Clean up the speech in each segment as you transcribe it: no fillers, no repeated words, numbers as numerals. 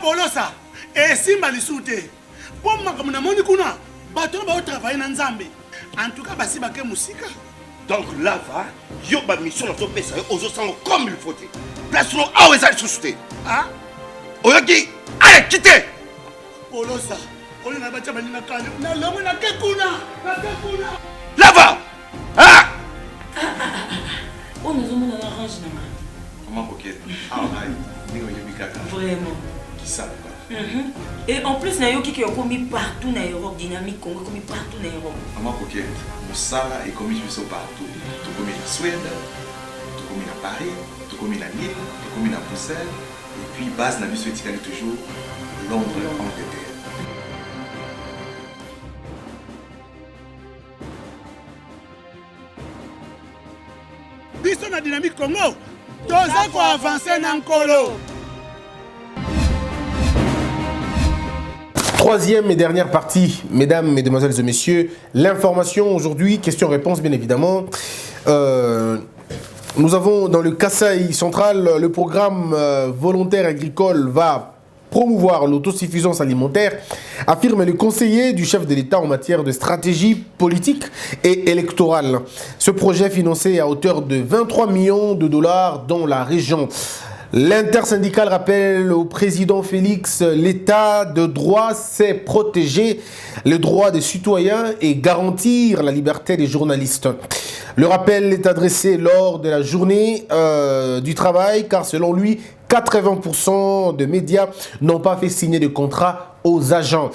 Polosa, et Simba Lissoute. Pour moi, comme on a kuna, bateau va travailler dans Zambé. En tout cas, basi baké musika. Donc là, va, yo ba mission dans ton pays, aux autres comme il faut. Place nous à où est-ce société. Ah? Oyaki, allez, quittez. Polosa, on est là-bas, tu na kane. Na lomo na kekuna, Là va. Ah! On nous a mis dans l'orange, non? Comment coquette? Ah, vraiment. Qui ça? Et en plus, il y a qui ont commis partout dans l'Europe, dynamique Congo, commis partout dans l'Europe. Maman coquette, ça est commis partout. Tout commis en Suède, tout commis à Paris, tout commis à Lille, tout commis à Bruxelles. Et puis, base n'a vu ce toujours Londres, Angleterre. Biso na dynamique Congo, toza ko avancer na nkolo. Troisième et dernière partie, mesdames, mesdemoiselles et messieurs, l'information aujourd'hui, question-réponse bien évidemment. Nous avons dans le Kasaï central, le programme volontaire agricole va promouvoir l'autosuffisance alimentaire, affirme le conseiller du chef de l'État en matière de stratégie politique et électorale. Ce projet financé à hauteur de 23 millions de dollars dans la région. L'intersyndicale rappelle au président Félix, l'état de droit c'est protéger les droits des citoyens et garantir la liberté des journalistes. Le rappel est adressé lors de la journée du travail car selon lui, 80% de médias n'ont pas fait signer de contrat aux agents.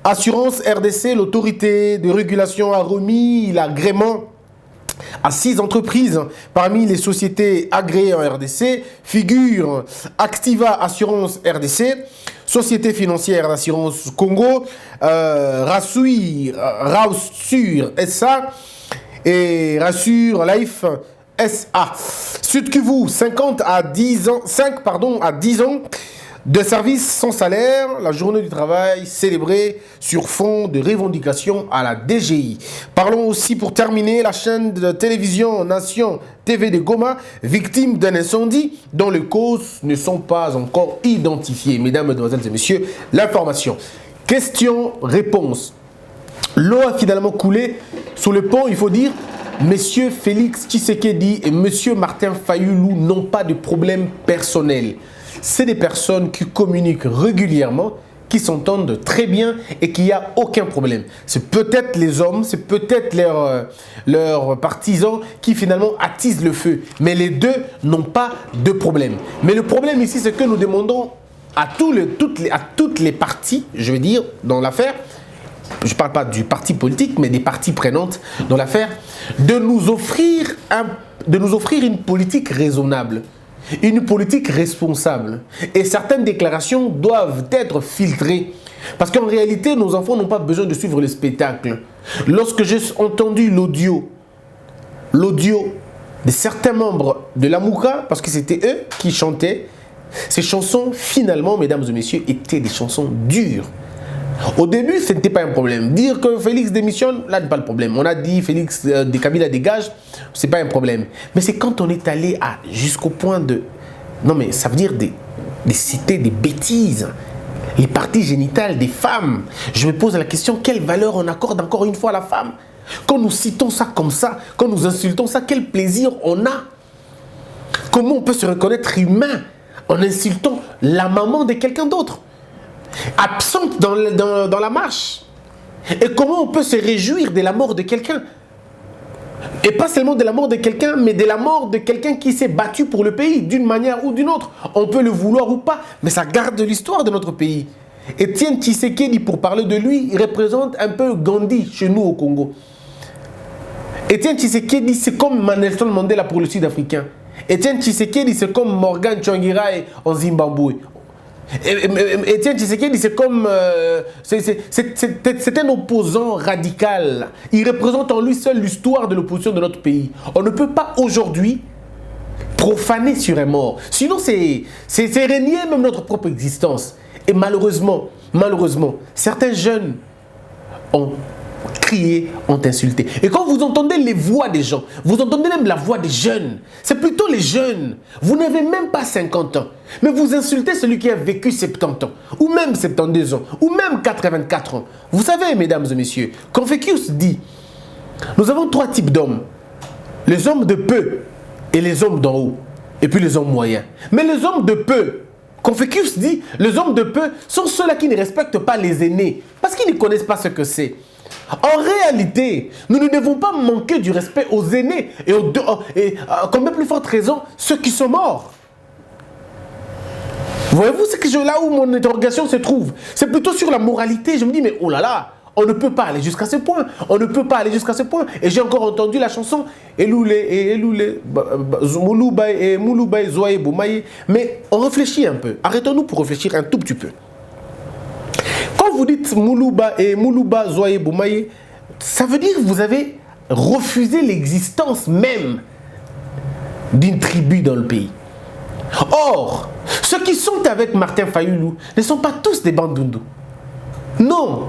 Assurance RDC, l'autorité de régulation a remis l'agrément à 6 entreprises. Parmi les sociétés agréées en RDC figurent Activa Assurance RDC, Société financière d'assurance Congo, Rassur SA et Rassure Life SA. Sud Kivu, 5 à 10 ans de services sans salaire, la journée du travail célébrée sur fond de revendications à la DGI. Parlons aussi pour terminer la chaîne de télévision Nation TV de Goma, victime d'un incendie dont les causes ne sont pas encore identifiées. Mesdames, mesdemoiselles et messieurs, l'information. Question-réponse. L'eau a finalement coulé sous le pont, il faut dire. Messieurs Félix Tshisekedi et Monsieur Martin Fayulu n'ont pas de problème personnel. C'est des personnes qui communiquent régulièrement, qui s'entendent très bien et qu'il n'y a aucun problème. C'est peut-être les hommes, c'est peut-être leurs partisans qui finalement attisent le feu. Mais les deux n'ont pas de problème. Mais le problème ici, c'est que nous demandons à toutes les parties, je veux dire, dans l'affaire, je ne parle pas du parti politique, mais des parties prenantes dans l'affaire, de nous offrir une politique raisonnable. Une politique responsable. Et certaines déclarations doivent être filtrées. Parce qu'en réalité, nos enfants n'ont pas besoin de suivre le spectacle. Lorsque j'ai entendu l'audio de certains membres de la Mouka, parce que c'était eux qui chantaient, ces chansons, finalement, mesdames et messieurs, étaient des chansons dures. Au début, ce n'était pas un problème. Dire que Félix démissionne, là, n'est pas le problème. On a dit Félix de Kabila dégage, ce n'est pas un problème. Mais c'est quand on est allé jusqu'au point de... Non, mais ça veut dire de citer des bêtises. Les parties génitales des femmes. Je me pose la question, quelle valeur on accorde encore une fois à la femme? Quand nous citons ça comme ça, quand nous insultons ça, quel plaisir on a? Comment on peut se reconnaître humain en insultant la maman de quelqu'un d'autre? Absente dans la marche. Et comment on peut se réjouir de la mort de quelqu'un? Et pas seulement de la mort de quelqu'un, mais de la mort de quelqu'un qui s'est battu pour le pays, d'une manière ou d'une autre. On peut le vouloir ou pas, mais ça garde l'histoire de notre pays. Etienne Tshisekedi, pour parler de lui, il représente un peu Gandhi chez nous au Congo. Etienne Tshisekedi, c'est comme Nelson Mandela pour le Sud-Africain. Etienne Tshisekedi, c'est comme Morgan Tsvangirai en Zimbabwe. Etienne Tshisekedi, c'est comme... c'est un opposant radical. Il représente en lui seul l'histoire de l'opposition de notre pays. On ne peut pas aujourd'hui profaner sur un mort. Sinon, c'est renier même notre propre existence. Et malheureusement, certains jeunes ont crié, ont insulté. Et quand vous entendez les voix des gens, vous entendez même la voix des jeunes, c'est plutôt les jeunes. Vous n'avez même pas 50 ans, mais vous insultez celui qui a vécu 70 ans, ou même 72 ans, ou même 84 ans. Vous savez, mesdames et messieurs, Confucius dit, nous avons 3 types d'hommes. Les hommes de peu et les hommes d'en haut, et puis les hommes moyens. Mais les hommes de peu, Confucius dit, les hommes de peu sont ceux-là qui ne respectent pas les aînés, parce qu'ils ne connaissent pas ce que c'est. En réalité, nous ne devons pas manquer du respect aux aînés et comme de plus forte raison, ceux qui sont morts. Voyez-vous, c'est là où mon interrogation se trouve. C'est plutôt sur la moralité. Je me dis, mais oh là là, on ne peut pas aller jusqu'à ce point. On ne peut pas aller jusqu'à ce point. Et j'ai encore entendu la chanson Eloule et Eloule, Mouloubaï, Zoaï, Boumaï. Mais on réfléchit un peu. Arrêtons-nous pour réfléchir un tout petit peu. Quand vous dites Moulouba et Moulouba, Zoaï, Boumaï, ça veut dire que vous avez refusé l'existence même d'une tribu dans le pays. Or, ceux qui sont avec Martin Fayoulou ne sont pas tous des Bandundu. Non,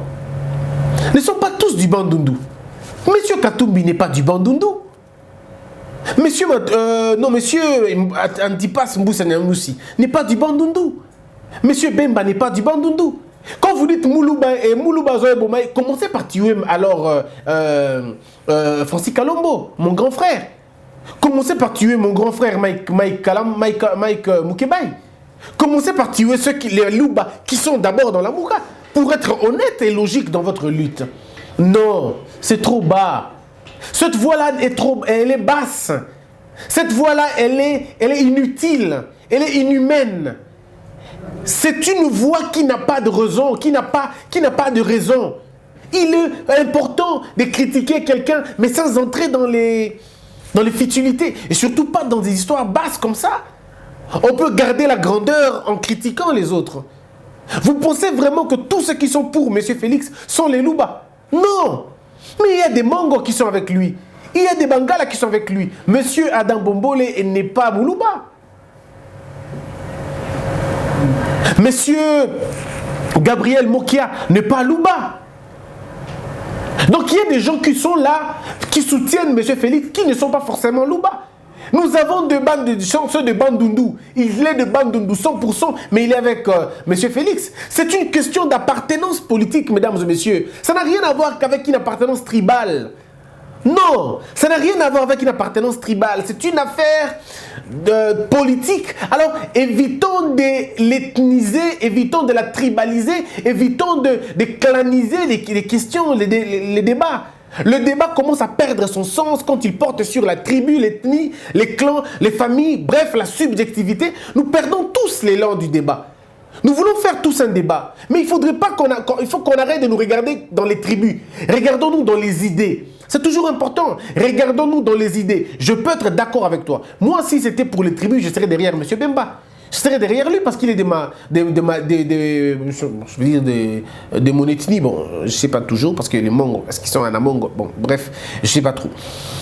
ne sont pas tous du Bandundu. Monsieur Katumbi n'est pas du Bandundu. Monsieur Antipas Mboussanemoussi n'est pas du Bandundu. Monsieur Bemba n'est pas du Bandundu. Quand vous dites Moulouba et Moulouba Zoé Bomaï, commencez par tuer alors Francis Kalombo, mon grand frère. Commencez par tuer mon grand frère Mike Moukebaï. Commencez par tuer les Louba qui sont d'abord dans la Mouka. Pour être honnête et logique dans votre lutte. Non, c'est trop bas. Cette voix-là elle est basse. Cette voix-là, elle est inutile. Elle est inhumaine. C'est une voix qui n'a pas de raison, qui n'a pas de raison. Il est important de critiquer quelqu'un, mais sans entrer dans les futilités. Et surtout pas dans des histoires basses comme ça. On peut garder la grandeur en critiquant les autres. Vous pensez vraiment que tous ceux qui sont pour M. Félix sont les Louba? Non. Mais il y a des Mangos qui sont avec lui. Il y a des Bangala qui sont avec lui. Monsieur Adam Bombole n'est pas Moulouba. Monsieur Gabriel Mokia n'est pas Louba. Donc il y a des gens qui sont là, qui soutiennent M. Félix, qui ne sont pas forcément Louba. Nous avons deux bandes de chanceux de Bandundu. Il est de Bandundu 100%, mais il est avec M. Félix. C'est une question d'appartenance politique, mesdames et messieurs. Ça n'a rien à voir qu'avec une appartenance tribale. Non, ça n'a rien à voir avec une appartenance tribale. C'est une affaire politique. Alors, évitons de l'ethniser, évitons de la tribaliser, évitons de claniser les questions, les débats. Le débat commence à perdre son sens quand il porte sur la tribu, l'ethnie, les clans, les familles, bref, la subjectivité. Nous perdons tous l'élan du débat. Nous voulons faire tous un débat, mais il faut qu'on arrête de nous regarder dans les tribus. Regardons-nous dans les idées. C'est toujours important. Regardons-nous dans les idées. Je peux être d'accord avec toi. Moi, si c'était pour les tribus, je serais derrière M. Bemba. Je serais derrière lui parce qu'il est de mon ethnie. Bon, je ne sais pas toujours parce que les Mongos, est-ce qu'ils sont en Amongo? Bon, bref, je ne sais pas trop.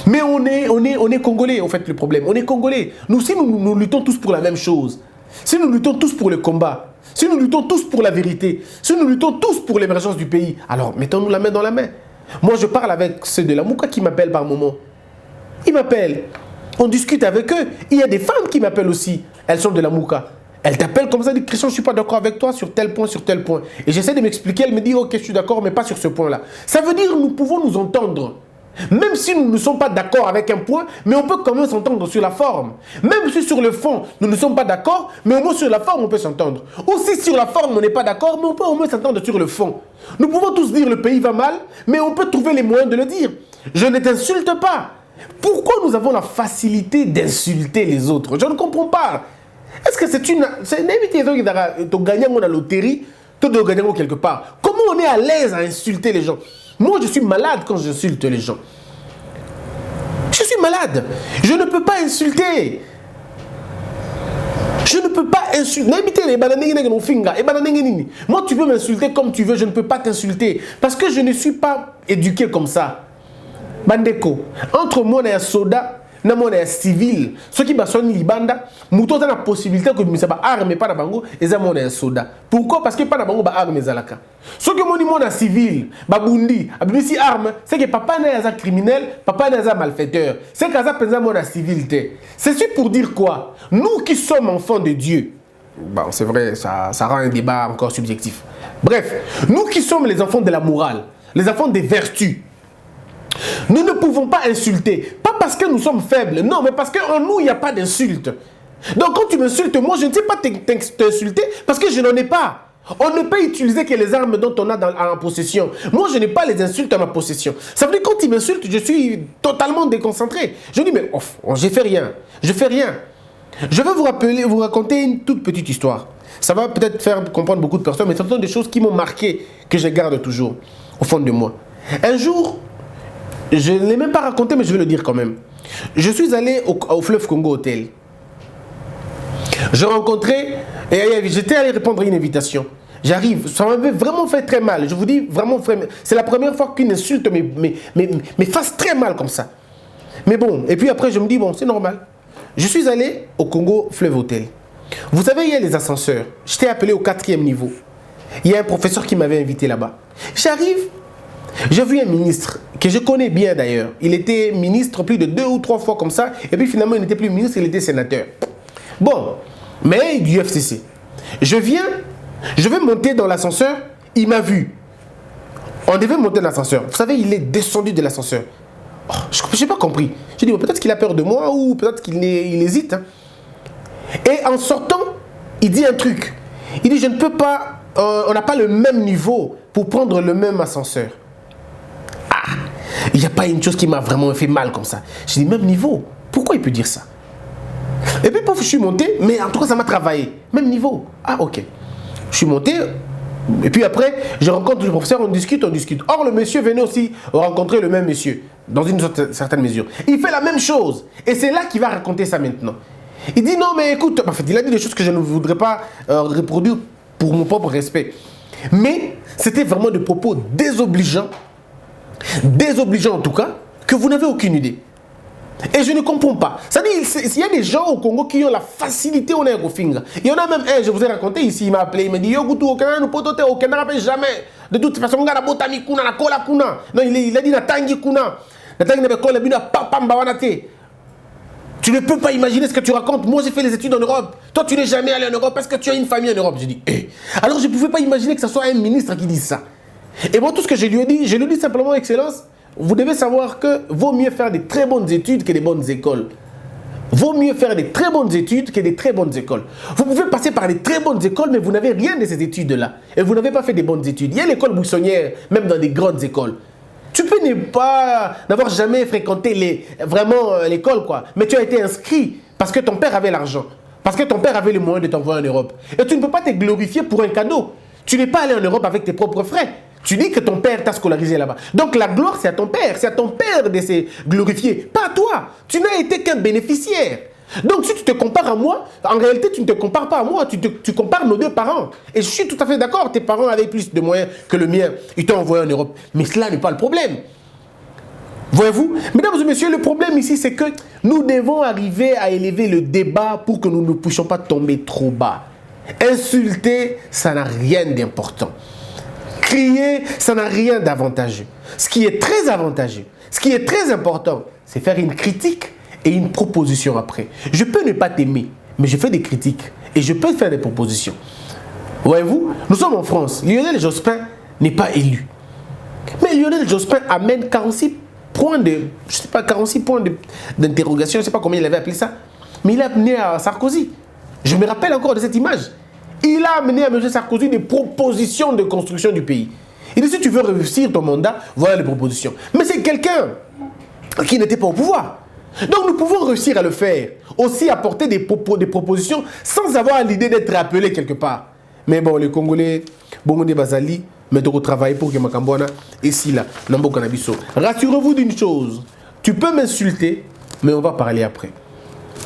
Mais on est Congolais, en fait, le problème. On est Congolais. Nous, si nous luttons tous pour la même chose, si nous luttons tous pour le combat, si nous luttons tous pour la vérité, si nous luttons tous pour l'émergence du pays, alors mettons-nous la main dans la main. Moi, je parle avec ceux de la Mouka qui m'appellent par moment. Ils m'appellent. On discute avec eux. Il y a des femmes qui m'appellent aussi. Elles sont de la Mouka. Elles t'appellent comme ça, disent Christian, je ne suis pas d'accord avec toi sur tel point, sur tel point. Et j'essaie de m'expliquer. Elle me dit, ok, je suis d'accord, mais pas sur ce point-là. Ça veut dire que nous pouvons nous entendre. Même si nous ne sommes pas d'accord avec un point, mais on peut quand même s'entendre sur la forme. Même si sur le fond, nous ne sommes pas d'accord, mais au moins sur la forme, on peut s'entendre. Ou si sur la forme, on n'est pas d'accord, mais on peut au moins s'entendre sur le fond. Nous pouvons tous dire le pays va mal, mais on peut trouver les moyens de le dire. Je ne t'insulte pas. Pourquoi nous avons la facilité d'insulter les autres? Je ne comprends pas. Est-ce que c'est une invitation qui a gagné la loterie, tu dois gagner quelque part? Comment on est à l'aise à insulter les gens? Moi, je suis malade quand j'insulte les gens. Je suis malade. Je ne peux pas insulter. Je ne peux pas insulter. Moi, tu peux m'insulter comme tu veux. Je ne peux pas t'insulter. Parce que je ne suis pas éduqué comme ça. Bandeko, entre moi et Soda, na mona civil ceux qui basoni libanda muto na possibilité que misa ba arme pas na bango eza mona soda pourquoi parce que pas na bango ba arme zalaka ceux que mona civil ba bundi abisi arme c'est que papa na eza criminel papa na eza malfaiteur c'est que ça penza mona civilité c'est sûr pour dire quoi nous qui sommes enfants de Dieu. Bon, c'est vrai, ça rend un débat encore subjectif. Bref, nous qui sommes les enfants de la morale, les enfants des vertus, nous ne pouvons pas insulter. Pas parce que nous sommes faibles, non, mais parce qu'en nous, il n'y a pas d'insulte. Donc quand tu m'insultes, moi, je ne sais pas t'insulter parce que je n'en ai pas. On ne peut utiliser que les armes dont on a en possession. Moi, je n'ai pas les insultes à ma possession. Ça veut dire que quand il m'insulte, je suis totalement déconcentré. Je dis, mais je fais rien. Je fais rien. Je vais vous raconter une toute petite histoire. Ça va peut-être faire comprendre beaucoup de personnes, mais ce sont des choses qui m'ont marqué, que je garde toujours au fond de moi. Un jour, je ne l'ai même pas raconté, mais je vais le dire quand même. Je suis allé au Fleuve Congo Hotel. Je rencontrais, et j'étais allé répondre à une invitation. J'arrive, ça m'avait vraiment fait très mal. Je vous dis vraiment, c'est la première fois qu'une insulte me fasse très mal comme ça. Mais bon, et puis après je me dis, bon, c'est normal. Je suis allé au Congo Fleuve Hotel. Vous savez, il y a les ascenseurs. J'étais appelé au 4e niveau. Il y a un professeur qui m'avait invité là-bas. J'arrive, j'ai vu un ministre que je connais bien d'ailleurs. Il était ministre plus de 2 ou 3 fois comme ça. Et puis finalement, il n'était plus ministre, il était sénateur. Bon, mais du FCC. Je vais monter dans l'ascenseur. Il m'a vu. On devait monter dans l'ascenseur. Vous savez, il est descendu de l'ascenseur. Oh, je n'ai pas compris. J'ai dit, peut-être qu'il a peur de moi ou peut-être qu'il hésite. Hein. Et en sortant, il dit un truc. Il dit, je ne peux pas, on n'a pas le même niveau pour prendre le même ascenseur. Ah, il n'y a pas une chose qui m'a vraiment fait mal comme ça. J'ai dit, même niveau, pourquoi il peut dire ça? Et puis, je suis monté, mais en tout cas, ça m'a travaillé. Même niveau. Ah, ok. Je suis monté. Et puis après, je rencontre le professeur, on discute. Or, le monsieur venait aussi rencontrer le même monsieur, dans une certaine mesure. Il fait la même chose. Et c'est là qu'il va raconter ça maintenant. Il dit, non, mais écoute, en fait, il a dit des choses que je ne voudrais pas reproduire pour mon propre respect. Mais c'était vraiment des propos désobligeants en tout cas, que vous n'avez aucune idée. Et je ne comprends pas. C'est-à-dire, il y a des gens au Congo qui ont la facilité au Négofinga. Il y en a même un, je vous ai raconté ici, il m'a appelé, il m'a dit, yo, Goutou, aucun ne peut t'ôter, aucun ne rappelle jamais. De toute façon, on a botami kuna, na kola kuna. Non, il a dit, na tangi kuna. Na tangi na kola, bina papa mbawanate. Tu ne peux pas imaginer ce que tu racontes. Moi, j'ai fait les études en Europe. Toi, tu n'es jamais allé en Europe parce que tu as une famille en Europe. J'ai dit, eh. Alors, je ne pouvais pas imaginer que ce soit un ministre qui dise ça. Et moi, tout ce que je lui ai dit simplement, Excellence, vous devez savoir que vaut mieux faire des très bonnes études que des bonnes écoles. Vaut mieux faire des très bonnes études que des très bonnes écoles. Vous pouvez passer par des très bonnes écoles, mais vous n'avez rien de ces études-là. Et vous n'avez pas fait des bonnes études. Il y a l'école buissonnière, même dans des grandes écoles. Tu peux n'avoir jamais fréquenté vraiment l'école, quoi. Mais tu as été inscrit parce que ton père avait l'argent. Parce que ton père avait les moyens de t'envoyer en Europe. Et tu ne peux pas te glorifier pour un cadeau. Tu n'es pas allé en Europe avec tes propres frais. Tu dis que ton père t'a scolarisé là-bas. Donc la gloire, c'est à ton père. C'est à ton père de se glorifier. Pas à toi. Tu n'as été qu'un bénéficiaire. Donc si tu te compares à moi, en réalité, tu ne te compares pas à moi. Tu compares nos deux parents. Et je suis tout à fait d'accord. Tes parents avaient plus de moyens que le mien. Ils t'ont envoyé en Europe. Mais cela n'est pas le problème. Voyez-vous? Mesdames et messieurs, le problème ici, c'est que nous devons arriver à élever le débat pour que nous ne puissions pas tomber trop bas. Insulter, ça n'a rien d'important. Crier, ça n'a rien d'avantageux. Ce qui est très avantageux, ce qui est très important, c'est faire une critique et une proposition après. Je peux ne pas t'aimer, mais je fais des critiques et je peux faire des propositions. Voyez-vous, nous sommes en France. Lionel Jospin n'est pas élu. Mais Lionel Jospin amène 46 points d'interrogation, je ne sais pas combien il avait appelé ça, mais il a amené à Sarkozy. Je me rappelle encore de cette image. Il a amené à M. Sarkozy des propositions de construction du pays. Il dit, si tu veux réussir ton mandat, voilà les propositions. Mais c'est quelqu'un qui n'était pas au pouvoir. Donc nous pouvons réussir à le faire. Aussi apporter des propositions sans avoir l'idée d'être appelé quelque part. Mais bon, les Congolais, bon, des Bazali, mais de travailler pour que Makambouana, ici, là, Nambo Kanabiso. Rassurez-vous d'une chose, tu peux m'insulter, mais on va parler après.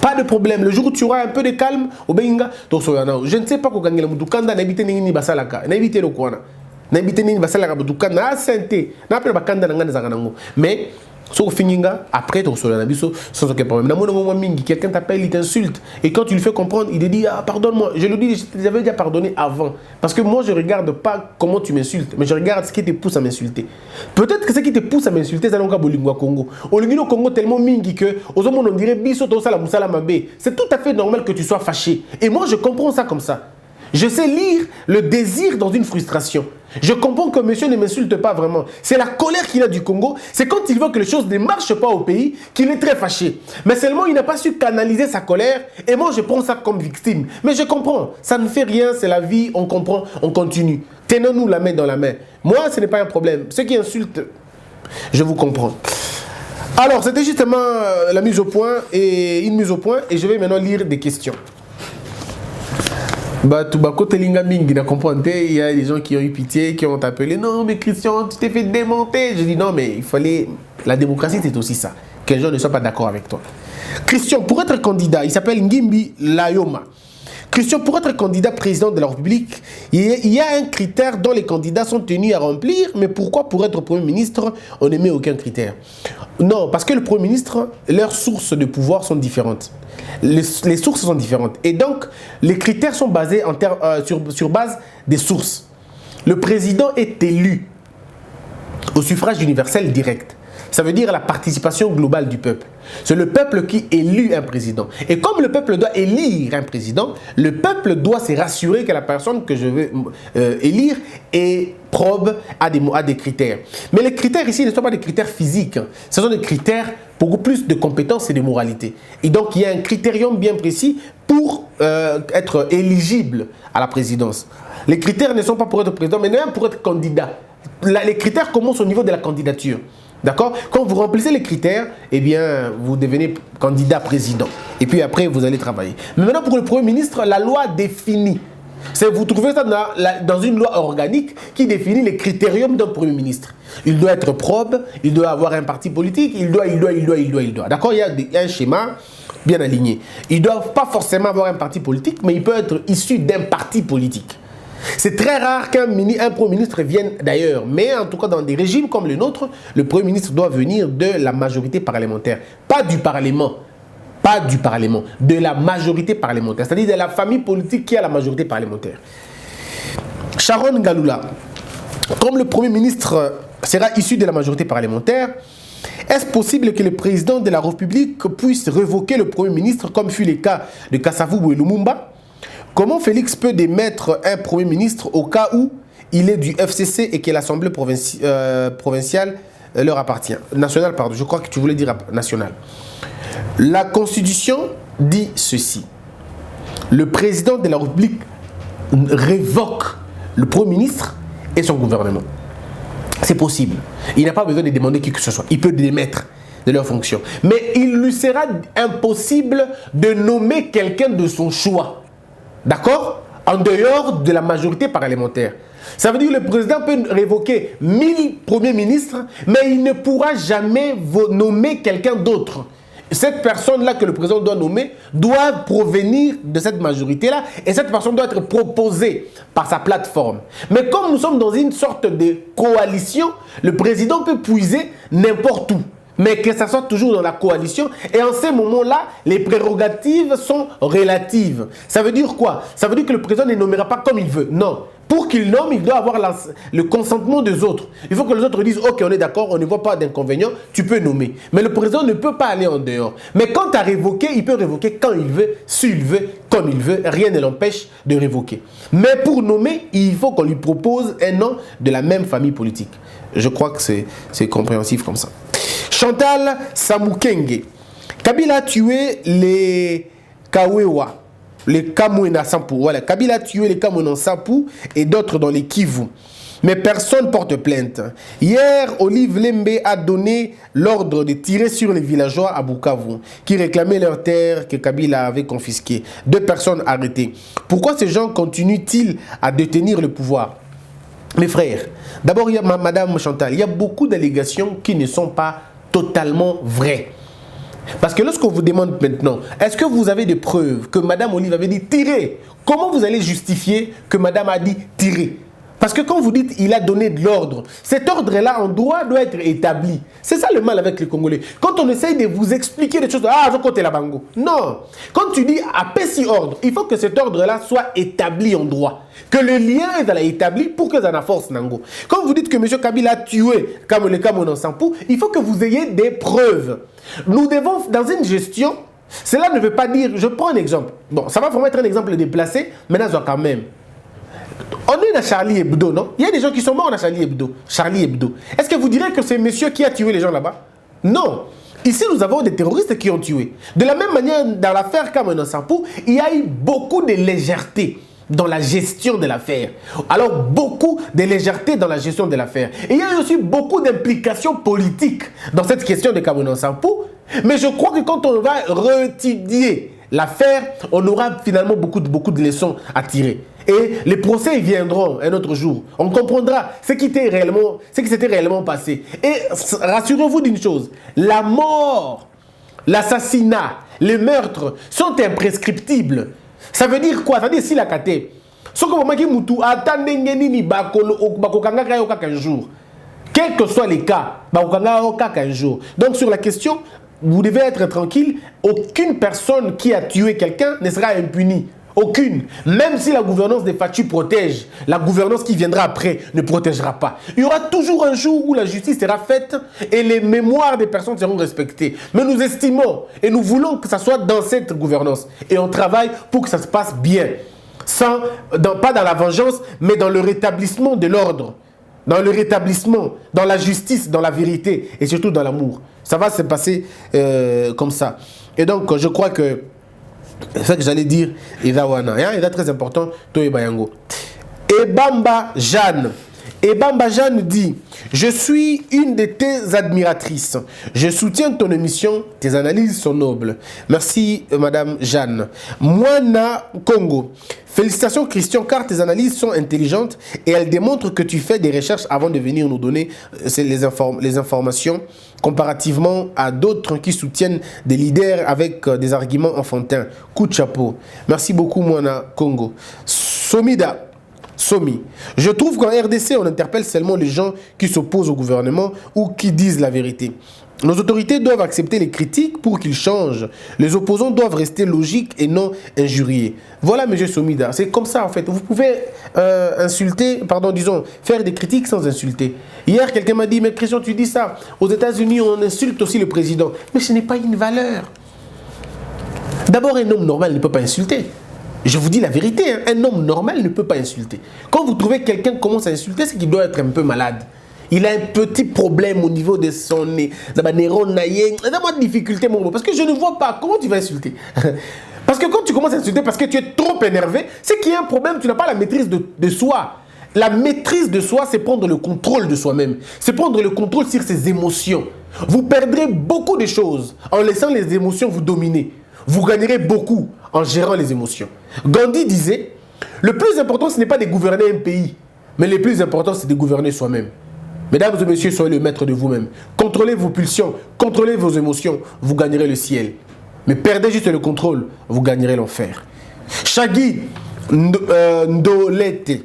Pas de problème. Le jour où tu auras un peu de calme, je ne sais pas quoi gagner. Mais Sauf Fininga, après, tu reçois un abisso sans aucun problème. Quelqu'un t'appelle, il t'insulte. Et quand tu lui fais comprendre, il te dit ah, pardonne-moi. Je le dis, j'avais déjà pardonné avant. Parce que moi, je ne regarde pas comment tu m'insultes, mais je regarde ce qui te pousse à m'insulter. Peut-être que ce qui te pousse à m'insulter, c'est l'onga Bolingwa Congo. Au Congo, tellement mingi que, aux hommes, on dirait biso, c'est tout à fait normal que tu sois fâché. Et moi, je comprends ça comme ça. Je sais lire le désir dans une frustration. Je comprends que monsieur ne m'insulte pas vraiment. C'est la colère qu'il a du Congo. C'est quand il voit que les choses ne marchent pas au pays qu'il est très fâché. Mais seulement, il n'a pas su canaliser sa colère. Et moi, je prends ça comme victime. Mais je comprends. Ça ne fait rien. C'est la vie. On comprend. On continue. Tenons-nous la main dans la main. Moi, ce n'est pas un problème. Ceux qui insultent, je vous comprends. Alors, c'était justement la mise au point. Et une mise au point. Et je vais maintenant lire des questions. Il y a des gens qui ont eu pitié, qui ont appelé. Non, mais Christian, tu t'es fait démonter. Je dis non, mais il fallait. La démocratie, c'est aussi ça. Que les gens ne soient pas d'accord avec toi. Christian, pour être candidat, il s'appelle Ngimbi Layoma. Christian, pour être candidat président de la République, il y a un critère dont les candidats sont tenus à remplir, mais pourquoi pour être Premier ministre, on ne met aucun critère? Non, parce que le Premier ministre, leurs sources de pouvoir sont différentes. Les sources sont différentes. Et donc, les critères sont basés sur base des sources. Le président est élu au suffrage universel direct. Ça veut dire la participation globale du peuple. C'est le peuple qui élit un président. Et comme le peuple doit élire un président, le peuple doit se rassurer que la personne que je veux élire est probe à des critères. Mais les critères ici ne sont pas des critères physiques. Ce sont des critères beaucoup plus de compétences et de moralité. Et donc, il y a un critérium bien précis pour être éligible à la présidence. Les critères ne sont pas pour être président, mais même pour être candidat. Les critères commencent au niveau de la candidature. D'accord? Quand vous remplissez les critères, eh bien, vous devenez candidat président. Et puis après, vous allez travailler. Mais maintenant, pour le Premier ministre, la loi définit. Vous trouvez ça dans une loi organique qui définit les critériums d'un Premier ministre. Il doit être probe, il doit avoir un parti politique, il doit. D'accord? Il y a un schéma bien aligné. Il ne doit pas forcément avoir un parti politique, mais il peut être issu d'un parti politique. C'est très rare qu'un Premier ministre vienne d'ailleurs. Mais en tout cas, dans des régimes comme le nôtre, le Premier ministre doit venir de la majorité parlementaire. Pas du Parlement. Pas du Parlement. De la majorité parlementaire. C'est-à-dire de la famille politique qui a la majorité parlementaire. Sharon Galula. Comme le Premier ministre sera issu de la majorité parlementaire, est-ce possible que le président de la République puisse révoquer le Premier ministre comme fut le cas de Kasavubu et Lumumba? Comment Félix peut démettre un Premier ministre au cas où il est du FCC et que l'Assemblée provinciale leur appartient? Nationale, pardon, je crois que tu voulais dire nationale. La Constitution dit ceci. Le président de la République révoque le Premier ministre et son gouvernement. C'est possible. Il n'a pas besoin de demander qui que ce soit. Il peut démettre de leur fonction. Mais il lui sera impossible de nommer quelqu'un de son choix. D'accord? En dehors de la majorité parlementaire. Ça veut dire que le président peut révoquer 1000 premiers ministres, mais il ne pourra jamais nommer quelqu'un d'autre. Cette personne-là que le président doit nommer doit provenir de cette majorité-là et cette personne doit être proposée par sa plateforme. Mais comme nous sommes dans une sorte de coalition, le président peut puiser n'importe où. Mais que ça soit toujours dans la coalition. Et en ces moments-là, les prérogatives sont relatives. Ça veut dire quoi? Ça veut dire que le président ne nommera pas comme il veut. Non. Pour qu'il nomme, il doit avoir le consentement des autres. Il faut que les autres disent, ok, on est d'accord, on ne voit pas d'inconvénient, tu peux nommer. Mais le président ne peut pas aller en dehors. Mais quand tu as révoqué, il peut révoquer quand il veut, s'il veut, comme il veut. Rien ne l'empêche de révoquer. Mais pour nommer, il faut qu'on lui propose un nom de la même famille politique. Je crois que c'est compréhensif comme ça. Chantal Samukenge. Kabila a tué les Kawewa, les Kamwena Sampu. Voilà, Kabila a tué les Kamwena Sampu et d'autres dans les Kivu. Mais personne porte plainte. Hier, Olive Lembe a donné l'ordre de tirer sur les villageois à Bukavu qui réclamaient leurs terres que Kabila avait confisquées. 2 personnes arrêtées. Pourquoi ces gens continuent-ils à détenir le pouvoir? Mes frères, d'abord, il y a Madame Chantal, il y a beaucoup d'allégations qui ne sont pas totalement vraies. Parce que lorsqu'on vous demande maintenant, est-ce que vous avez des preuves que Madame Olive avait dit tirer? Comment vous allez justifier que Madame a dit tirer? Parce que quand vous dites il a donné de l'ordre, cet ordre-là en droit doit être établi. C'est ça le mal avec les Congolais. Quand on essaye de vous expliquer des choses, ah, je compte la bango. Non. Quand tu dis apesi ordre, il faut que cet ordre-là soit établi en droit. Que le lien est établi pour que ça ait force nango. Quand vous dites que M. Kabila a tué comme le Cameroun Sampou, il faut que vous ayez des preuves. Nous devons, dans une gestion, cela ne veut pas dire, je prends un exemple. Bon, ça va vraiment être un exemple déplacé, mais là, quand même. On est dans Charlie Hebdo, non? Il y a des gens qui sont morts dans Charlie Hebdo. Charlie Hebdo. Est-ce que vous direz que c'est monsieur qui a tué les gens là-bas? Non. Ici, nous avons des terroristes qui ont tué. De la même manière, dans l'affaire Cameroun Sampou, il y a eu beaucoup de légèreté dans la gestion de l'affaire. Alors, beaucoup de légèreté dans la gestion de l'affaire. Et il y a eu aussi beaucoup d'implications politiques dans cette question de Cameroun Sampou. Mais je crois que quand on va réétudier l'affaire, on aura finalement beaucoup de leçons à tirer. Et les procès viendront un autre jour. On comprendra ce qui s'était réellement passé. Et rassurez-vous d'une chose, la mort, l'assassinat, les meurtres sont imprescriptibles. Ça veut dire quoi? Ça veut dire si la kate. Quel que soit les cas, un jour. Donc sur la question, vous devez être tranquille. Aucune personne qui a tué quelqu'un ne sera impunie. Aucune. Même si la gouvernance des Fatou protège, la gouvernance qui viendra après ne protégera pas. Il y aura toujours un jour où la justice sera faite et les mémoires des personnes seront respectées. Mais nous estimons et nous voulons que ça soit dans cette gouvernance. Et on travaille pour que ça se passe bien. Pas dans la vengeance, mais dans le rétablissement de l'ordre. Dans le rétablissement, dans la justice, dans la vérité et surtout dans l'amour. Ça va se passer comme ça. Et donc, je crois que c'est ça que j'allais dire, Idawana. Il est très important, Toye Bayango. Ebamba Jeanne. Ebamba Jeanne dit: je suis une de tes admiratrices. Je soutiens ton émission. Tes analyses sont nobles. Merci, Madame Jeanne. Moana Congo. Félicitations, Christian, car tes analyses sont intelligentes et elles démontrent que tu fais des recherches avant de venir nous donner les informations comparativement à d'autres qui soutiennent des leaders avec des arguments enfantins. Coup de chapeau. Merci beaucoup, Moana Congo. Somi. Je trouve qu'en RDC, on interpelle seulement les gens qui s'opposent au gouvernement ou qui disent la vérité. Nos autorités doivent accepter les critiques pour qu'ils changent. Les opposants doivent rester logiques et non injuriés. Voilà, M. Somida. C'est comme ça, en fait. Vous pouvez faire des critiques sans insulter. Hier, quelqu'un m'a dit, mais Christian, tu dis ça. Aux États-Unis, on insulte aussi le président. Mais ce n'est pas une valeur. D'abord, un homme normal ne peut pas insulter. Je vous dis la vérité, hein. Un homme normal ne peut pas insulter. Quand vous trouvez quelqu'un qui commence à insulter, c'est qu'il doit être un peu malade. Il a un petit problème au niveau de son nez. Il a de difficulté, parce que je ne vois pas comment tu vas insulter. Parce que quand tu commences à insulter parce que tu es trop énervé, c'est qu'il y a un problème, tu n'as pas la maîtrise de soi. La maîtrise de soi, c'est prendre le contrôle de soi-même. C'est prendre le contrôle sur ses émotions. Vous perdrez beaucoup de choses en laissant les émotions vous dominer. Vous gagnerez beaucoup en gérant les émotions. Gandhi disait, le plus important, ce n'est pas de gouverner un pays, mais le plus important, c'est de gouverner soi-même. Mesdames et messieurs, soyez le maître de vous-même. Contrôlez vos pulsions, contrôlez vos émotions, vous gagnerez le ciel. Mais perdez juste le contrôle, vous gagnerez l'enfer. Shaggy Ndolete.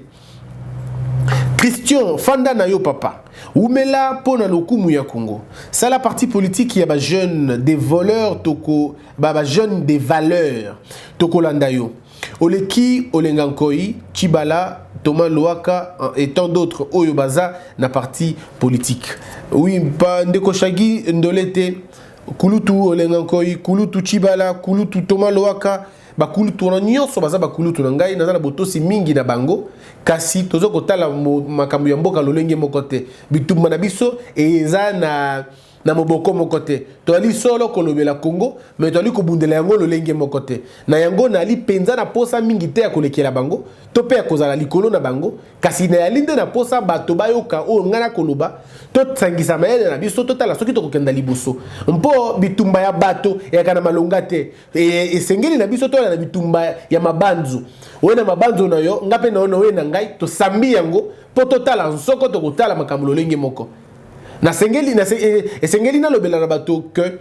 Christian, Fanda Nayo Papa. Oumela pona lokumu ya Congo. C'est la partie politique qui a jeune des voleurs toko, jeune des valeurs toko landayo. Oleki Olengankoi, Chibala, Thomas Loaka et tant d'autres Oyobaza na parti politique. Oui, Ndeko Shaggy Ndolete, Kulutu Olengankoi, Kulutu Chibala, Kulutu Thomas Loaka. Bakulutu na nyonso baza bakulutu na ngai naza na botosi mingi na bango kasi tozo kotala makambo ya mboka lolenge moko te bitumba na biso eza na moboko moko te toali solo kolobela Congo mais toali kobundela yango lolenge moko te na yango nali penza na posa mingi te ya kolekela bango to pe ya kozala likolo na bango kasi na yalinde na posa bato bayoka o ngana koloba to tsangisa mayele na biso totala soki tokokenda liboso mpo bitumba ya bato ya kana malonga te esengeli na biso to na bitumba ya mabanzu wena mabanzu na yo ngape na ono wena ngai to sambi yango po totala nsoko tokotala makambo lolenge moko na sengeli na lobela na bato que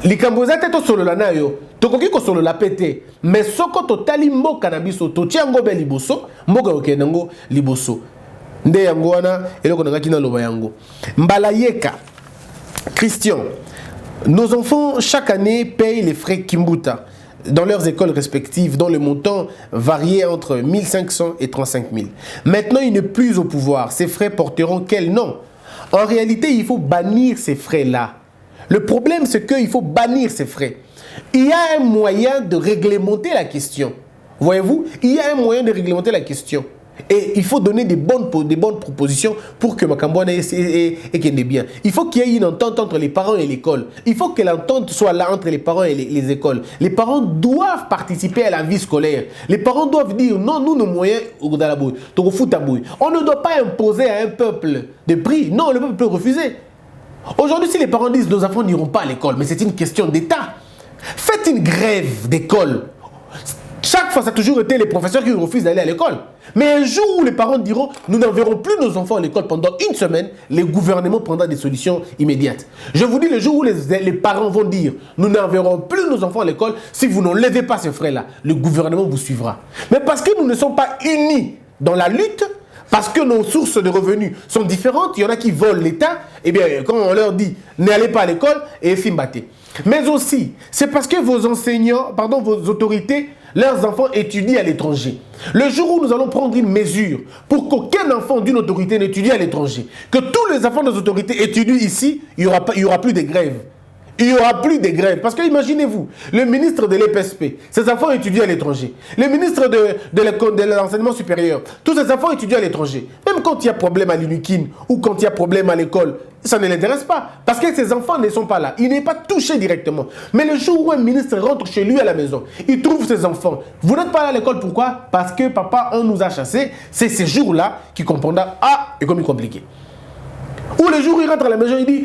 likambo za te to solo la na yo tokoki ko solo la pété mais soko totali mboka na biso to tiango be liboso mboka okenango liboso nde yango wana eloko nangaki na loba yango mbala yeka Christian. Nos enfants chaque année payent les frais Kimbuta dans leurs écoles respectives dont le montant variait entre 1500 et 35 000. Maintenant, il n'est plus au pouvoir. Ces frais porteront quel nom? En réalité, il faut bannir ces frais-là. Le problème, c'est qu'il faut bannir ces frais. Il y a un moyen de réglementer la question. Voyez-vous, il y a un moyen de réglementer la question. Et il faut donner des bonnes propositions pour que Makambouane est bien. Il faut qu'il y ait une entente entre les parents et l'école. Il faut que l'entente soit là entre les parents et les écoles. Les parents doivent participer à la vie scolaire. Les parents doivent dire non, nous, nos moyens, on ne doit pas imposer à un peuple des prix. Non, le peuple peut refuser. Aujourd'hui, si les parents disent nos enfants n'iront pas à l'école, mais c'est une question d'État. Faites une grève d'école. Chaque fois, ça a toujours été les professeurs qui refusent d'aller à l'école. Mais un jour où les parents diront « Nous n'enverrons plus nos enfants à l'école pendant une semaine », le gouvernement prendra des solutions immédiates. Je vous dis, le jour où les parents vont dire « Nous n'enverrons plus nos enfants à l'école, si vous n'enlevez pas ces frais-là, le gouvernement vous suivra. » Mais parce que nous ne sommes pas unis dans la lutte, parce que nos sources de revenus sont différentes, il y en a qui volent l'État, et bien quand on leur dit « N'allez pas à l'école », et fimbaté. Mais aussi, c'est parce que vos enseignants, vos autorités, leurs enfants étudient à l'étranger. Le jour où nous allons prendre une mesure pour qu'aucun enfant d'une autorité n'étudie à l'étranger, que tous les enfants des autorités étudient ici, il n'y aura plus de grève. Il n'y aura plus de grève. Parce que imaginez-vous, le ministre de l'EPSP, ses enfants étudient à l'étranger. Le ministre de l'enseignement supérieur, tous ses enfants étudient à l'étranger. Même quand il y a problème à l'UNIKIN ou quand il y a problème à l'école, ça ne l'intéresse pas. Parce que ses enfants ne sont pas là. Il n'est pas touché directement. Mais le jour où un ministre rentre chez lui à la maison, il trouve ses enfants. Vous n'êtes pas là à l'école, pourquoi? Parce que papa, on nous a chassés. C'est ces jours-là qu'il comprendra. Ah, et comme il est compliqué. Ou le jour où il rentre à la maison, il dit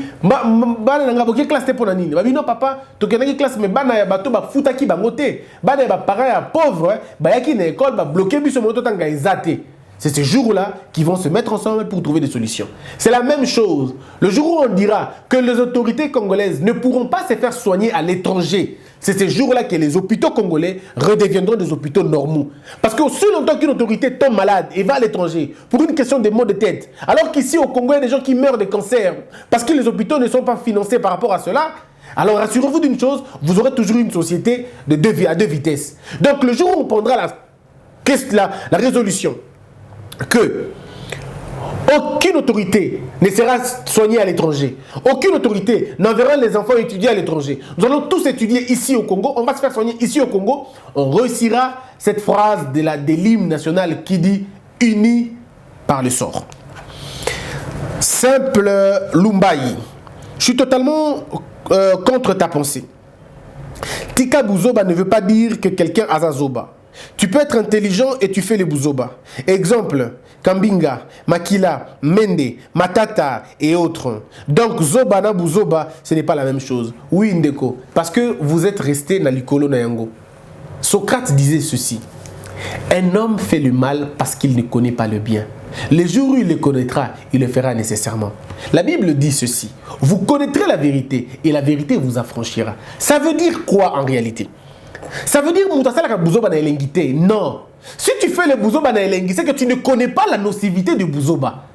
quelle classe t'es pour la nini? Non, papa, tu as une classe, mais bana ya bato ba futa ki bangote. Bana ya parents ya pauvre, ba yaki na école, ba bloqué biso moto tanga izate. C'est ces jours-là qu'ils vont se mettre ensemble pour trouver des solutions. C'est la même chose. Le jour où on dira que les autorités congolaises ne pourront pas se faire soigner à l'étranger, c'est ces jours-là que les hôpitaux congolais redeviendront des hôpitaux normaux. Parce qu'aussi longtemps qu'une autorité tombe malade et va à l'étranger pour une question de maux de tête, alors qu'ici au Congo, il y a des gens qui meurent de cancer parce que les hôpitaux ne sont pas financés par rapport à cela, alors rassurez-vous d'une chose, vous aurez toujours une société à deux vitesses. Donc le jour où on prendra la résolution que aucune autorité ne sera soignée à l'étranger. Aucune autorité n'enverra les enfants étudier à l'étranger. Nous allons tous étudier ici au Congo. On va se faire soigner ici au Congo. On réussira cette phrase de l'hymne national qui dit « Unis par le sort ». Simple Lumbayi. Je suis totalement contre ta pensée. Tika Bouzoba ne veut pas dire que quelqu'un a Zoba. Tu peux être intelligent et tu fais les Bouzoba. Exemple, Kambinga, Makila, Mende, Matata et autres. Donc Zoba na Bouzoba, ce n'est pas la même chose. Oui, Ndeko, parce que vous êtes resté dans l'Ikolo Nayango. Socrate disait ceci. Un homme fait le mal parce qu'il ne connaît pas le bien. Le jour où il le connaîtra, il le fera nécessairement. La Bible dit ceci. Vous connaîtrez la vérité et la vérité vous affranchira. Ça veut dire quoi en réalité? Ça veut dire que non. Si tu fais le bouzoba na elengi, c'est que tu ne connais pas la nocivité du bouzoba.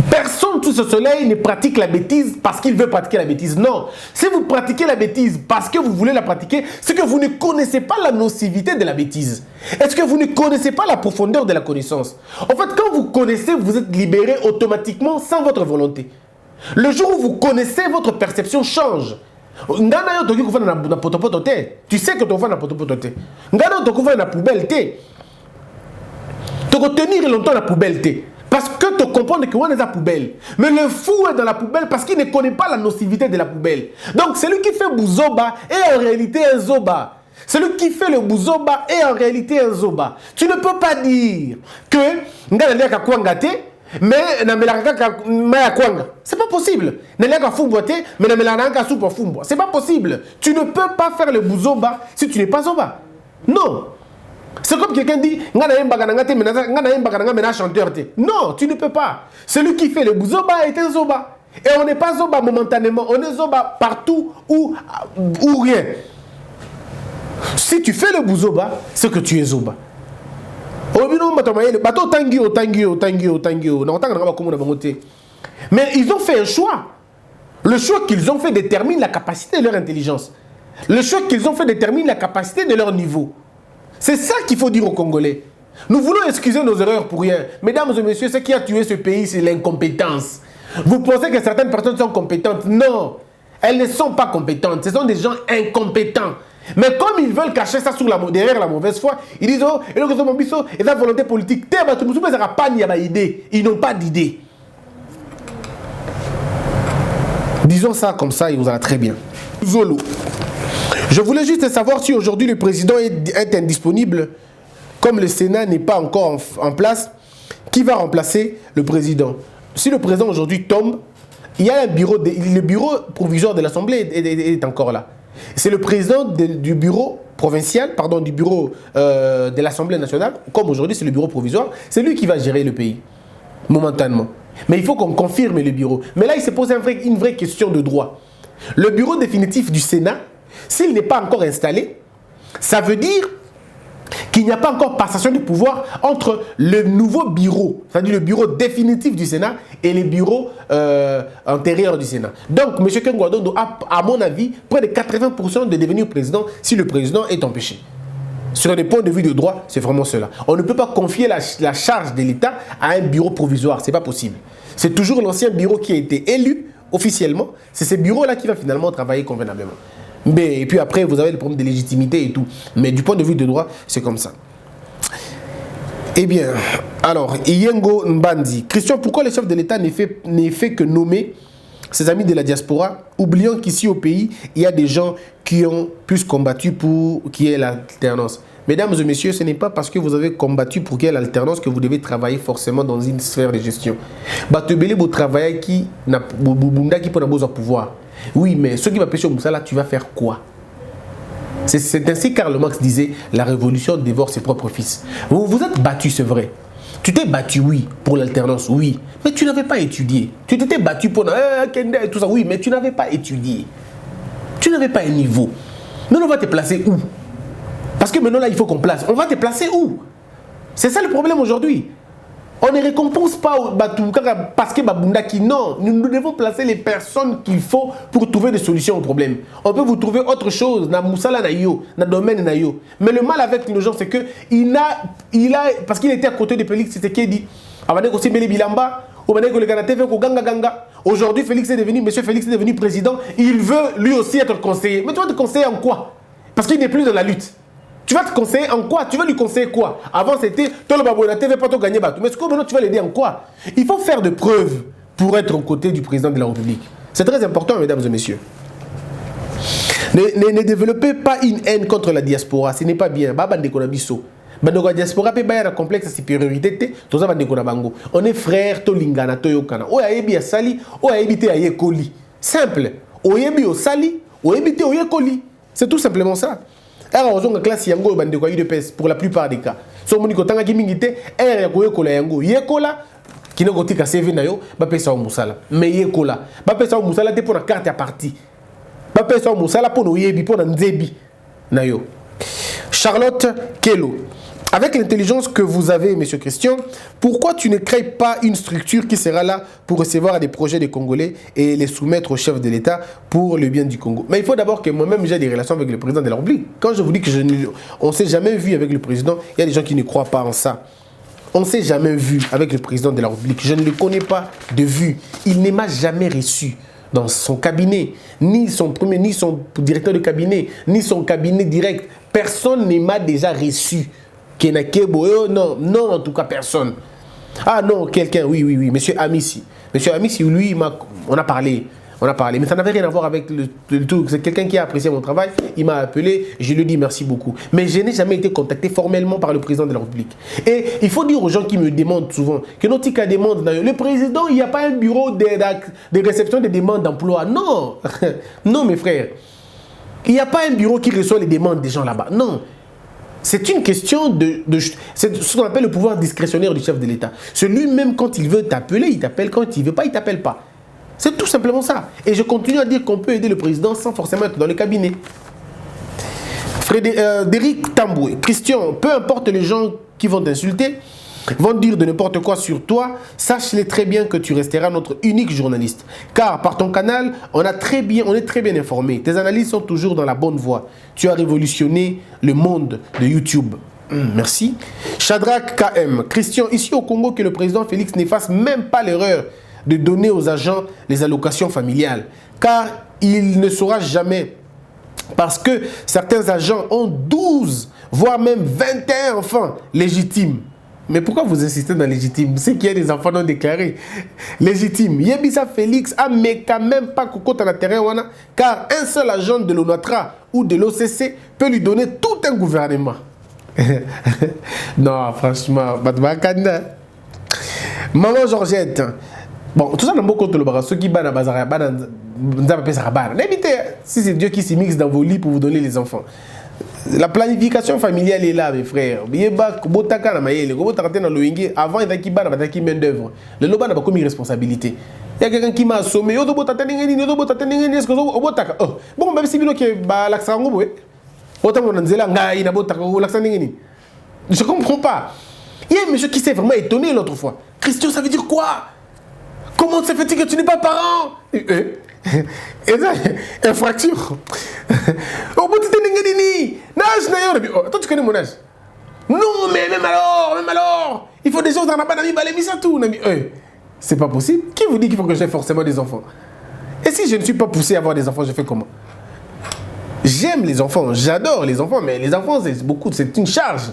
Personne sous ce soleil ne pratique la bêtise parce qu'il veut pratiquer la bêtise. Non. Si vous pratiquez la bêtise parce que vous voulez la pratiquer, c'est que vous ne connaissez pas la nocivité de la bêtise. Est-ce que vous ne connaissez pas la profondeur de la connaissance? En fait, quand vous connaissez, vous êtes libéré automatiquement sans votre volonté. Le jour où vous connaissez, votre perception change. Tu sais que tu vas na potopoto te. Ngana to kufa na poubelle te. Tu vas tenir longtemps la poubelle te. Parce que tu comprends que on est la poubelle. Mais le fou est dans la poubelle parce qu'il ne connaît pas la nocivité de la poubelle. Donc celui qui fait bouzoba est en réalité un zoba. Celui qui fait le bouzoba est en réalité un zoba. Tu ne peux pas dire que ngana leka kwanga te. Mais c'est pas possible. C'est pas possible. Tu ne peux pas faire le bouzoba si tu n'es pas zoba. Non. C'est comme quelqu'un dit chanteur. Non, tu ne peux pas. Celui qui fait le bouzoba est un zoba. Et on n'est pas zoba momentanément. On est zoba partout ou rien. Si tu fais le bouzoba, c'est que tu es zoba. Mais ils ont fait un choix. Le choix qu'ils ont fait détermine la capacité de leur intelligence. Le choix qu'ils ont fait détermine la capacité de leur niveau. C'est ça qu'il faut dire aux Congolais. Nous voulons excuser nos erreurs pour rien. Mesdames et messieurs, ce qui a tué ce pays, c'est l'incompétence. Vous pensez que certaines personnes sont compétentes? Non, elles ne sont pas compétentes. Ce sont des gens incompétents. Mais comme ils veulent cacher ça derrière la mauvaise foi, ils disent oh, et la volonté politique. Ils n'ont pas d'idée. Disons ça comme ça, il vous ira très bien. Zolo. Je voulais juste savoir si aujourd'hui le président est indisponible, comme le Sénat n'est pas encore en place, qui va remplacer le président? Si le président aujourd'hui tombe, il y a un bureau, le bureau provisoire de l'Assemblée est encore là. C'est le président du bureau provincial, pardon, du bureau de l'Assemblée nationale, comme aujourd'hui c'est le bureau provisoire, c'est lui qui va gérer le pays, momentanément. Mais il faut qu'on confirme le bureau. Mais là, il se pose une vraie question de droit. Le bureau définitif du Sénat, s'il n'est pas encore installé, ça veut dire qu'il n'y a pas encore passation de pouvoir entre le nouveau bureau, c'est-à-dire le bureau définitif du Sénat et les bureaux antérieurs du Sénat. Donc, M. Ken Gwadondo a, à mon avis, près de 80% de devenir président si le président est empêché. Sur des points de vue de droit, c'est vraiment cela. On ne peut pas confier la charge de l'État à un bureau provisoire, ce n'est pas possible. C'est toujours l'ancien bureau qui a été élu officiellement, c'est ce bureau-là qui va finalement travailler convenablement. Mais, et puis après, vous avez le problème de légitimité et tout. Mais du point de vue de droit, c'est comme ça. Eh bien, alors, Iyengo Mbandi. Christian, pourquoi le chef de l'État n'est fait que nommer ses amis de la diaspora, oubliant qu'ici au pays, il y a des gens qui ont plus combattu pour qu'il y ait l'alternance? Mesdames et messieurs, ce n'est pas parce que vous avez combattu pour qu'il y ait l'alternance que vous devez travailler forcément dans une sphère de gestion. Batebele, vous travaillez qui n'a pas besoin de pouvoir. Oui, mais ceux qui va pêcher au Moussala, tu vas faire quoi? C'est ainsi que Karl Marx disait, la révolution dévore ses propres fils. Vous vous êtes battu, c'est vrai. Tu t'es battu, oui, pour l'alternance, oui. Mais tu n'avais pas étudié. Tu t'étais battu pour et tout ça, oui, mais tu n'avais pas étudié. Tu n'avais pas un niveau. Maintenant, on va te placer où? Parce que maintenant, là, il faut qu'on place. On va te placer où? C'est ça le problème aujourd'hui. On ne récompense pas parce que Babundaki, non. Nous devons placer les personnes qu'il faut pour trouver des solutions au problème. On peut vous trouver autre chose, dans Moussala, dans le domaine. Mais le mal avec nos gens, c'est que parce qu'il était à côté de Félix, c'était qui dit aujourd'hui, Monsieur Félix est devenu président. Il veut lui aussi être conseiller. Mais tu vas te conseiller en quoi? Parce qu'il n'est plus dans la lutte. Tu vas te conseiller en quoi? Tu vas lui conseiller quoi? Avant, c'était « Tolo Babouena, tu ne veux pas te gagner bateau ». Mais maintenant, tu vas l'aider en quoi? Il faut faire de preuves pour être aux côtés du président de la République. C'est très important, mesdames et messieurs. Ne développez pas une haine contre la diaspora. Ce n'est pas bien. La diaspora peut avoir un complexe de supériorité. On est frères, tolingana, toyokana. Oyaebi a sali, oyaebite a yekoli. Simple. Oyebi o sali, oyebite o yekoli. C'est tout simplement ça. Alors, on a classe yango bande ko UDPS pour la plupart des cas. So moni ko tanga ki mingite er ya ko yekola yango. Yekola kino ko tika CV na yo ba pesa o musala. Mais yekola ba pesa o musala te pour la carte à parti. Ba pesa o musala pour no yebi pour na nzebi na yo. Charlotte Kelo. Avec l'intelligence que vous avez, monsieur Christian, pourquoi tu ne crées pas une structure qui sera là pour recevoir des projets des Congolais et les soumettre au chef de l'État pour le bien du Congo? Mais il faut d'abord que moi-même j'ai des relations avec le président de la République. Quand je vous dis que on ne s'est jamais vu avec le président, il y a des gens qui ne croient pas en ça. On ne s'est jamais vu avec le président de la République. Je ne le connais pas de vue. Il ne m'a jamais reçu dans son cabinet, ni son premier, ni son directeur de cabinet, ni son cabinet direct. Personne ne m'a déjà reçu. Non, non, en tout cas, personne. Ah non, quelqu'un, oui, monsieur Amissi. Monsieur Amissi, lui, on a parlé. Mais ça n'avait rien à voir avec le tout. C'est quelqu'un qui a apprécié mon travail. Il m'a appelé, je lui ai dit merci beaucoup. Mais je n'ai jamais été contacté formellement par le président de la République. Et il faut dire aux gens qui me demandent souvent que notre cas demande, le président, il n'y a pas un bureau de réception des demandes d'emploi. Non, non, mes frères. Il n'y a pas un bureau qui reçoit les demandes des gens là-bas. Non. C'est une question c'est ce qu'on appelle le pouvoir discrétionnaire du chef de l'État. Celui-même, quand il veut t'appeler, il t'appelle. Quand il ne veut pas, il ne t'appelle pas. C'est tout simplement ça. Et je continue à dire qu'on peut aider le président sans forcément être dans le cabinet. Frédéric Tamboué. Christian, peu importe les gens qui vont t'insulter, vont dire de n'importe quoi sur toi, sache-les très bien que tu resteras notre unique journaliste. Car par ton canal, on est très bien informé. Tes analyses sont toujours dans la bonne voie. Tu as révolutionné le monde de YouTube. Merci. Shadrach KM. Christian, ici au Congo, que le président Félix n'efface même pas l'erreur de donner aux agents les allocations familiales. Car il ne saura jamais. Parce que certains agents ont 12, voire même 21 enfants légitimes. Mais pourquoi vous insistez dans légitime? C'est qu'il y a des enfants non déclarés. Légitime. Yebisa Félix a mais quand même pas cocotte à terrain, car un seul agent de l'ONATRA ou de l'OCC peut lui donner tout un gouvernement. Non, franchement, Maman Georgette. Bon, tout ça n'a pas compte le bar. Ceux qui banent à bazar, si c'est Dieu qui s'immixe dans vos lits pour vous donner les enfants. La planification familiale est là, mes frères. Avant, il y a qui main d'œuvre. Le loba n'a pas commis responsabilité. Il y a quelqu'un qui m'a assommé. Bon, même si je ne comprends pas. Il y a un monsieur qui s'est vraiment étonné l'autre fois. Christian, ça veut dire quoi? Comment ça fait-il que tu n'es pas parent? Et ça, infraction. Toi, tu connais mon âge? Non, mais même alors, il faut des choses dans la banane, mais ça tout. C'est pas possible. Qui vous dit qu'il faut que j'aie forcément des enfants? Et si je ne suis pas poussé à avoir des enfants, je fais comment? J'aime les enfants, j'adore les enfants, mais les enfants, c'est beaucoup, c'est une charge.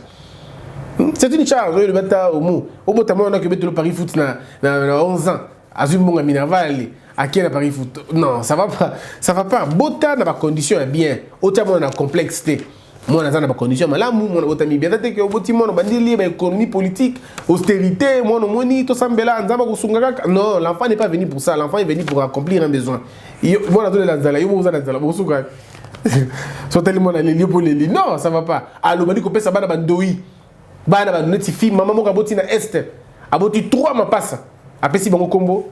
C'est une charge. Le bata au mot. Au bout de moi, on a que le Paris Foot na 11 ans. Azumbo Minaval, à qui la Paris Foot? Non, ça va pas. Ça va pas. Bota n'a pas condition bien. Autant on a complexité. Moi, on a pas condition. Mais là, moi, on a mis bien. T'as que au bout de moi, on a dit libre économie politique, austérité. Moi, on a dit tout ça. Non, l'enfant n'est pas venu pour ça. L'enfant est venu pour accomplir un besoin. Moi, on a donné la zala. Yo, vous avez la zala. Vous souka. Soit tellement les lieux pour les lits. Non, ça va pas. Alors, on a dit qu'on peut s'abattre dans bandoi. Bana ba neti fi maman mo aboti na est aboti 3 ma passa apesi bango combo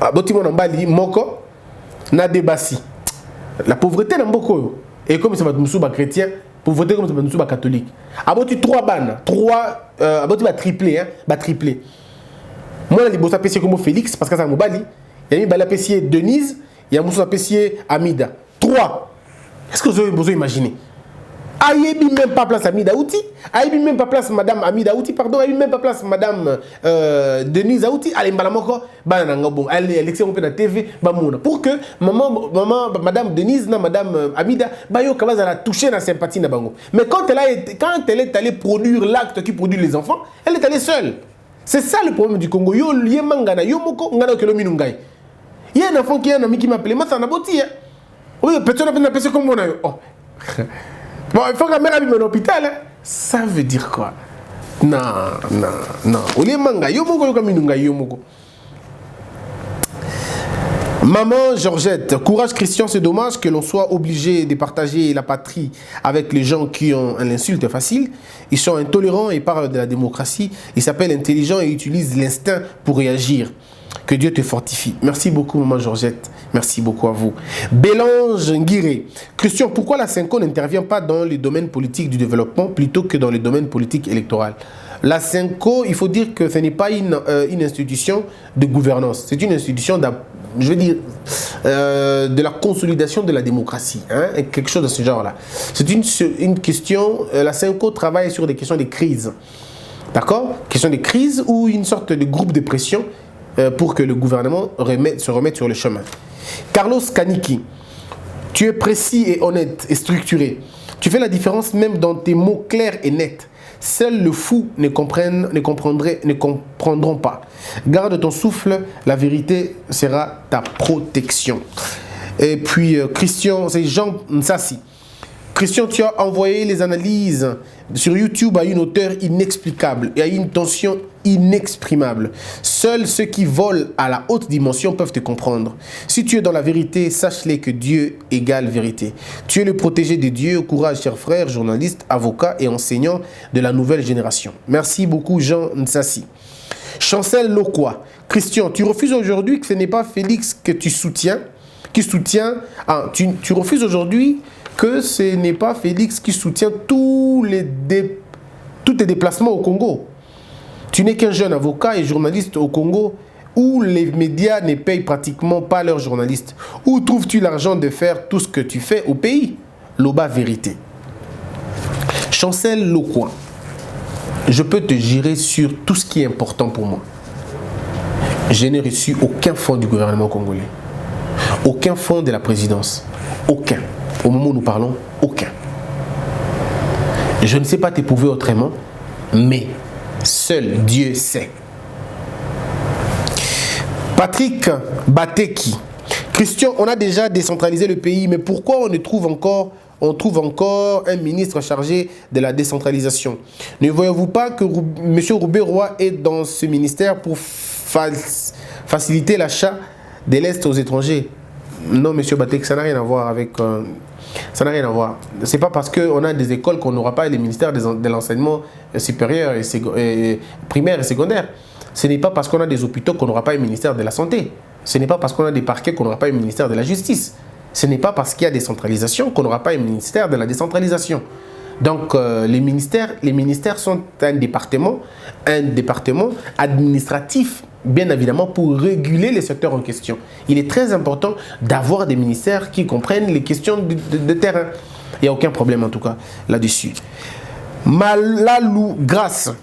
aboti mo na mbali moko na debasi la pauvreté na mboko et comme ça va musu ba chrétien pauvreté comme ça va musu ba catholique aboti 3 bana 3 aboti ba triplé hein ba triplé moi la libosa pesi comme Félix parce que ça mo bali ya mi bala pesi Denise ya musu pesi Amida 3 est-ce que vous avez besoin imaginer? Aïebi même pas place Amida Outi, Aïebi même pas place Madame Amida Outi, pardon, Aïebi même pas place Madame Denise Outi, allez mbalamoko, bananga bon, allez Alexia on peut na TV, bamona, pour que maman, Madame Denise na Madame Amida, bayo kabaza la toucher la sympathie na bango. Mais quand elle est allée produire l'acte qui produit les enfants, elle est allée seule. C'est ça le problème du Congo. Yo lié mangana, yo moko ngana kelo minungai. Il y a un enfant qui a un ami qui m'appelait, mais ça n'a pas dit. Oui, personne n'a pas comme moi. Oh. Bon, il faut que la mère aille à l'hôpital. Hein. Ça veut dire quoi? Non. Olie manga, yo moko yoka minunga yo moko. Maman Georgette, courage Christian, c'est dommage que l'on soit obligé de partager la patrie avec les gens qui ont l'insulte facile. Ils sont intolérants et parlent de la démocratie. Ils s'appellent intelligents et utilisent l'instinct pour réagir. Que Dieu te fortifie. Merci beaucoup, maman Georgette. Merci beaucoup à vous. Bélange Nguiré. Christian, pourquoi la Synco n'intervient pas dans les domaines politiques du développement plutôt que dans les domaines politiques électoraux? La Synco, il faut dire que ce n'est pas une institution de gouvernance. C'est une institution, je veux dire, de la consolidation de la démocratie. Hein, quelque chose de ce genre-là. C'est une question, la Synco travaille sur des questions de crise. D'accord? Question de crise ou une sorte de groupe de pression pour que le gouvernement se remette sur le chemin. Carlos Kaniki, tu es précis et honnête et structuré. Tu fais la différence même dans tes mots clairs et nets. Seuls le fou ne comprendront pas. Garde ton souffle, la vérité sera ta protection. Et puis Christian, c'est Jean Nsassi. Christian, tu as envoyé les analyses sur YouTube à une hauteur inexplicable et à une tension inexprimable. Seuls ceux qui volent à la haute dimension peuvent te comprendre. Si tu es dans la vérité, sache-les que Dieu égale vérité. Tu es le protégé de Dieu. Courage, chers frères, journalistes, avocats et enseignants de la nouvelle génération. Merci beaucoup, Jean Nsassi. Chancel Lokwa. Christian, tu refuses aujourd'hui que ce n'est pas Félix que tu soutiens, tu refuses aujourd'hui que ce n'est pas Félix qui soutient tous les déplacements au Congo. Tu n'es qu'un jeune avocat et journaliste au Congo où les médias ne payent pratiquement pas leurs journalistes. Où trouves-tu l'argent de faire tout ce que tu fais au pays? Loba vérité. Chancel Locoin, je peux te jurer sur tout ce qui est important pour moi. Je n'ai reçu aucun fonds du gouvernement congolais. Aucun fonds de la présidence. Aucun. Au moment où nous parlons, aucun. Je ne sais pas t'éprouver autrement, mais seul Dieu sait. Patrick Bateki. Christian, on a déjà décentralisé le pays, mais pourquoi on trouve encore un ministre chargé de la décentralisation? Ne voyez-vous pas que M. Roubé-Roy est dans ce ministère pour faciliter l'achat de l'Est aux étrangers? Non, M. Bateki, ça n'a rien à voir avec... ça n'a rien à voir. Ce n'est pas parce qu'on a des écoles qu'on n'aura pas les ministères de l'enseignement supérieur et primaire et secondaire. Ce n'est pas parce qu'on a des hôpitaux qu'on n'aura pas un ministère de la santé. Ce n'est pas parce qu'on a des parquets qu'on n'aura pas un ministère de la justice. Ce n'est pas parce qu'il y a décentralisation qu'on n'aura pas un ministère de la décentralisation. Donc les ministères sont un département administratif, bien évidemment, pour réguler les secteurs en question. Il est très important d'avoir des ministères qui comprennent les questions de terrain. Il n'y a aucun problème en tout cas là-dessus. Malalou Grasse.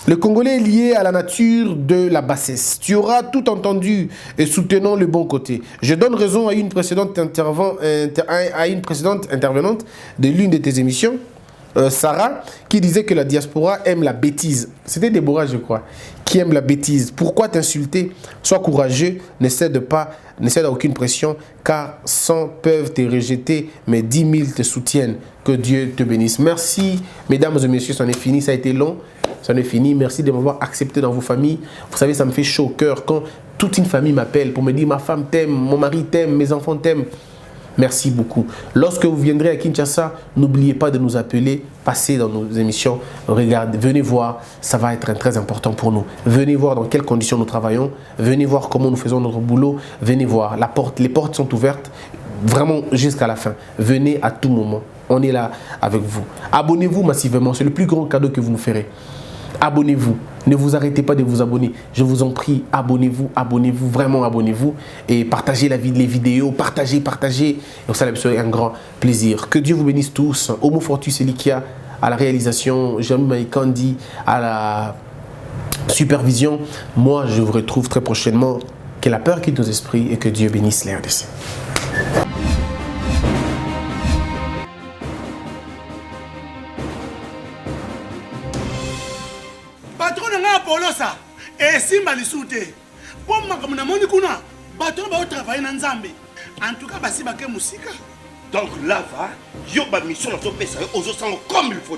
Le Congolais est lié à la nature de la bassesse. Tu auras tout entendu et soutenant le bon côté. Je donne raison à une précédente intervenante de l'une de tes émissions, Sarah, qui disait que la diaspora aime la bêtise. C'était Déborah, je crois, qui aime la bêtise. Pourquoi t'insulter? Sois courageux, ne cède à aucune pression, car 100 peuvent te rejeter, mais 10 000 te soutiennent. Que Dieu te bénisse. Merci, mesdames et messieurs, c'en est fini, ça a été long. Ça en est fini. Merci de m'avoir accepté dans vos familles. Vous savez, ça me fait chaud au cœur quand toute une famille m'appelle pour me dire ma femme t'aime, mon mari t'aime, mes enfants t'aiment. Merci beaucoup. Lorsque vous viendrez à Kinshasa, n'oubliez pas de nous appeler, passez dans nos émissions, regardez, venez voir, ça va être très important pour nous. Venez voir dans quelles conditions nous travaillons, venez voir comment nous faisons notre boulot, venez voir, les portes sont ouvertes vraiment jusqu'à la fin. Venez à tout moment, on est là avec vous. Abonnez-vous massivement, c'est le plus grand cadeau que vous nous ferez. Abonnez-vous, ne vous arrêtez pas de vous abonner, je vous en prie, abonnez-vous, vraiment abonnez-vous et partagez les vidéos, partagez, donc ça c'est un grand plaisir. Que Dieu vous bénisse tous. Homo Fortus Elikia à la réalisation, Jean-Maï Kandi à la supervision. Moi je vous retrouve très prochainement. Que la peur quitte nos esprits et que Dieu bénisse les RDC. Polosa esimba lisute po makambo na moni kuna bato ba travailler na nzambe en tout cas basi bake musika. Donc là va yo ba mission na to pesa yo ozo sango comme il faut.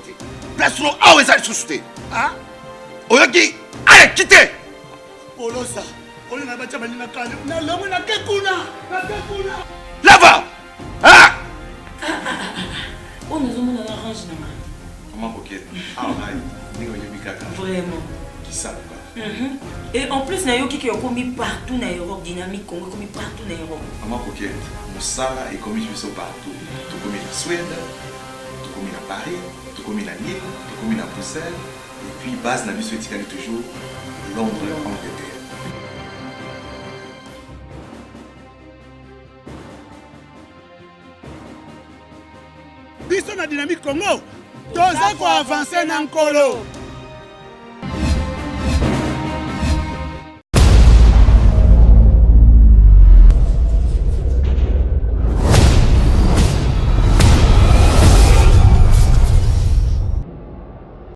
Place no awe za susute. Ah oyoki allez quitter Polosa on na bacha bani na kale na lomo na kekuna là va ah on nous on arrange na comment coquette ah ouais vraiment. Ça, et en plus, il y a commis partout dans l'Europe, dynamique, commis partout dans l'Europe. Maman coquette, Moussala est commis partout. Tout comme en Suède, tout comme à Paris, tout comme à Lille, tout comme à Bruxelles. Et puis, base n'a vu ce toujours Londres, Angleterre. Biso na dynamique Congo, toza ko avancer na nkolo.